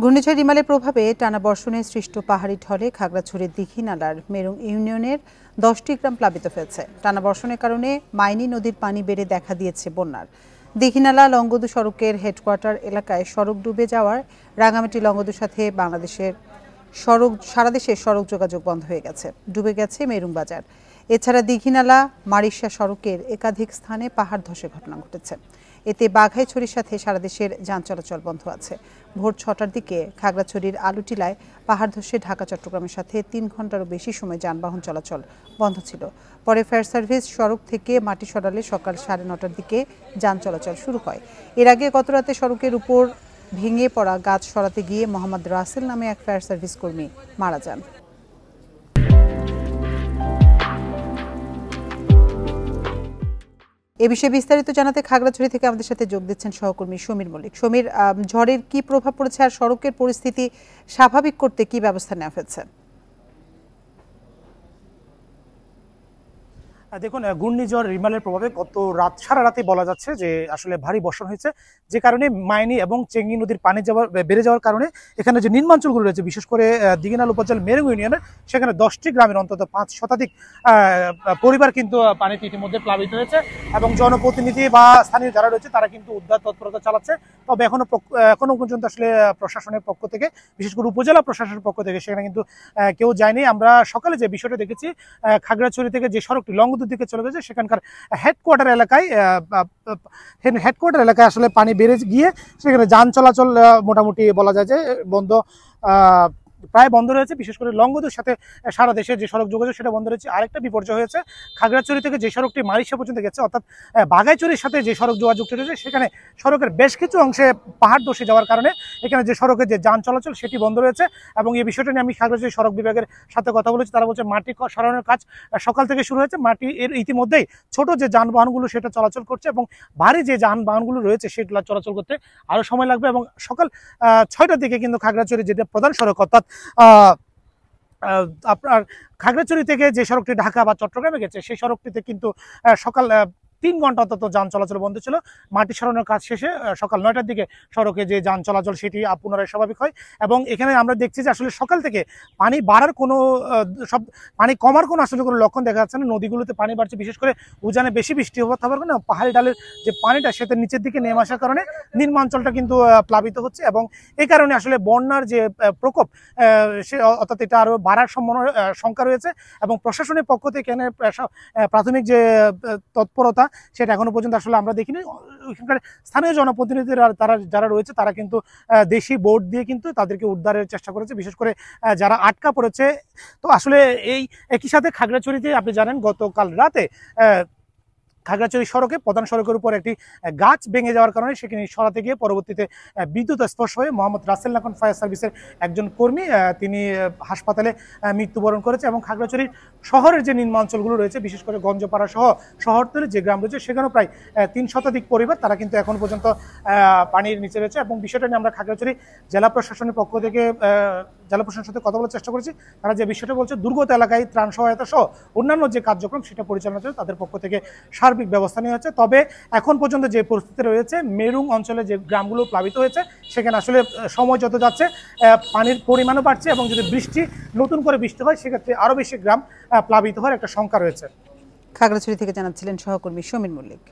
ঘূর্ণিঝড় রিমালের প্রভাবে টানা বর্ষণে সৃষ্ট পাহাড়ি ঢলে খাগড়াছড়ির দীঘিনালার মেরুং ইউনিয়নের 10টি গ্রাম প্লাবিত হয়েছে। টানা বর্ষণের কারণে মাইনী নদীর পানি বেড়ে দেখা দিয়েছে বন্যার। দীঘিনালা লংগদু সড়কের হেডকোয়ার্টার এলাকায় সড়ক ডুবে যাওয়ায় রাঙামাটি লংগদুর সাথে সারা দেশের সড়ক যোগাযোগ বন্ধ হয়ে গেছে। ডুবে গেছে মেরুং বাজার। এছাড়া দীঘিনালা মারিশা সড়কের একাধিক স্থানে পাহাড় ধসের ঘটনা ঘটেছে। এতে বাঘাইছড়ির সাথে সারা দেশের যান চলাচল বন্ধ আছে। ভোর 6টার দিকে খাগড়াছড়ির আলুটিলায় পাহাড় ধসে ঢাকা চট্টগ্রামের সাথে 3 ঘন্টারও বেশি সময় যানবাহন চলাচল বন্ধ ছিল। পরে ফায়ার সার্ভিস সড়ক থেকে মাটি সরালে সকাল 9:30টার দিকে যান চলাচল শুরু হয়। এর আগে গতরাতে সড়কের উপর ভেঙে পড়া গাছ সরাতে গিয়ে মোহাম্মদ রাসেল নামে এক ফায়ার সার্ভিস কর্মী মারা যান। এ বিষয়ে বিস্তারিত জানাতে খাগড়াছড়ি থেকে আমাদের সাথে যোগ দিচ্ছেন সহকর্মী সমীর মল্লিক। সমীর, ঝড়ের কি প্রভাব পড়েছে আর সড়কের পরিস্থিতি স্বাভাবিক করতে কি ব্যবস্থা নেওয়া হয়েছে? দেখুন, ঘূর্ণিঝড় রিমালের প্রভাবে গত সারা রাতে বলা যাচ্ছে যে আসলে ভারী বর্ষণ হয়েছে, যে কারণে মাইনী এবং চেঙ্গি নদীর পানি বেড়ে যাওয়ার কারণে এখানে যে নির্মাঞ্চলগুলো রয়েছে, বিশেষ করে দীঘিনালা উপজেলার মেরুং ইউনিয়নের সেখানে 10টি গ্রামের অন্তত 5 শতাধিক পরিবার কিন্তু পানিতে ইতিমধ্যে প্লাবিত হয়েছে এবং জনপ্রতিনিধি বা স্থানীয় যারা রয়েছে তারা কিন্তু উদ্ধার তৎপরতা চালাচ্ছে। তবে এখনো পর্যন্ত আসলে প্রশাসনের পক্ষ থেকে, বিশেষ করে উপজেলা প্রশাসনের পক্ষ থেকে সেখানে কিন্তু কেউ যায়নি। আমরা সকালে যে বিষয়টা দেখেছি, খাগড়াছড়ি থেকে যে সড়কটি লংগদুর দিকে চলে গেছে সেখানকার হেডকোয়ার্টার এলাকায় আসলে পানি বেড়ে গিয়ে সেখানে যান চলাচল মোটামুটি বলা যায় যে প্রায় বন্ধ রয়েছে। বিশেষ করে লংগদুর সাথে সারা দেশের যে সড়ক যোগাযোগ সেটা বন্ধ রয়েছে। আরেকটা বিপর্যয় হয়েছে, খাগড়াছড়ি থেকে যে সড়কটি মারিশা পর্যন্ত গেছে, অর্থাৎ বাঘাইছড়ির সাথে যে সড়ক যোগাযোগটি রয়েছে সেখানে সড়কের বেশ কিছু অংশে পাহাড় ধসে যাওয়ার কারণে এখানে যে সড়কের যে যান চলাচল সেটি বন্ধ রয়েছে। এবং এই বিষয়টা নিয়ে আমি খাগড়াছড়ি সড়ক বিভাগের সাথে কথা বলেছি। তারা বলছে মাটি সরানোর কাজ সকাল থেকে শুরু হয়েছে। মাটি এর ইতিমধ্যেই ছোট যে যানবাহনগুলো সেটা চলাচল করছে এবং ভারী যে যানবাহনগুলো রয়েছে সেগুলো চলাচল করতে আরও সময় লাগবে। এবং সকাল 6টার দিকে কিন্তু খাগড়াছড়ি যেটা প্রধান সড়ক, অর্থাৎ আপনার খাগড়াছড়ি থেকে যে সড়কটি ঢাকা বা চট্টগ্রামে গেছে সেই সড়কটিতে কিন্তু সকাল 3 ঘন্টা অন্তত যান চলাচল বন্ধ ছিল। মাটি সরানোর কাজ শেষে সকাল 9টার দিকে সড়কে যে যান চলাচল সেটি পুনরায় স্বাভাবিক হয়। এবং এখানে আমরা দেখছি যে আসলে সকাল থেকে পানি বাড়ার কোনো পানি কমার কোনো আসলে কোনো লক্ষণ দেখা যাচ্ছে না। নদীগুলোতে পানি বাড়ছে, বিশেষ করে উজানে বেশি বৃষ্টি হওয়ার কারণে পাহাড়ি ডালের যে পানিটা সেটা নিচের দিকে নেমে আসার কারণে নির্মাঞ্চলটা কিন্তু প্লাবিত হচ্ছে এবং এই কারণে আসলে বন্যার যে প্রকোপ অর্থাৎ এটা আরও বাড়ার শঙ্কা রয়েছে। এবং প্রশাসনের পক্ষ থেকে এখানে প্রাথমিক যে তৎপরতা সেটা এখনো পর্যন্ত আসলে আমরা দেখিনি। ওইখানকার স্থানীয় জনপ্রতিনিধিরা যারা রয়েছে তারা কিন্তু দেশি বোট দিয়ে কিন্তু তাদেরকে উদ্ধারের চেষ্টা করেছে, বিশেষ করে যারা আটকা পড়েছে। তো আসলে এই একই সাথে খাগড়াছড়িতে আপনি জানেন গতকাল রাতে খাগড়াছড়ি সড়কে প্রধান সড়কের উপর একটি গাছ ভেঙে যাওয়ার কারণে সেখানে সরাতে গিয়ে পরবর্তীতে বিদ্যুৎ স্পর্শ হয়ে মোহাম্মদ রাসেল নাখন ফায়ার সার্ভিসের একজন কর্মী তিনি হাসপাতালে মৃত্যুবরণ করেছে। এবং খাগড়াছড়ি শহরের যে নিম্নাঞ্চলগুলো রয়েছে, বিশেষ করে গঞ্জপাড়া সহ শহরতলির যে গ্রাম রয়েছে সেখানেও প্রায় 3 শতাধিক পরিবার তারা কিন্তু এখন পর্যন্ত পানির নিচে রয়েছে। এবং বিষয়টা নিয়ে আমরা খাগড়াছড়ি জেলা প্রশাসনের পক্ষ থেকে জেলা প্রশাসনের সাথে কথা বলার চেষ্টা করেছি। তারা যে বিষয়টা বলছে, দুর্গত এলাকায় ত্রাণ সহায়তা সহ অন্যান্য যে কার্যক্রম সেটা পরিচালনা করে তাদের পক্ষ থেকে সার্বিক ব্যবস্থা নেওয়া হচ্ছে। তবে এখন পর্যন্ত যে পরিস্থিতি রয়েছে, মেরুং অঞ্চলে যে গ্রামগুলো প্লাবিত হয়েছে সেখানে আসলে সময় যত যাচ্ছে পানির পরিমাণও বাড়ছে এবং যদি নতুন করে বৃষ্টি হয় সেক্ষেত্রে আরও বেশি গ্রাম প্লাবিত হওয়ার একটা শঙ্কা রয়েছে। খাগড়াছড়ি থেকে জানাচ্ছিলেন সহকর্মী সমীর মল্লিক।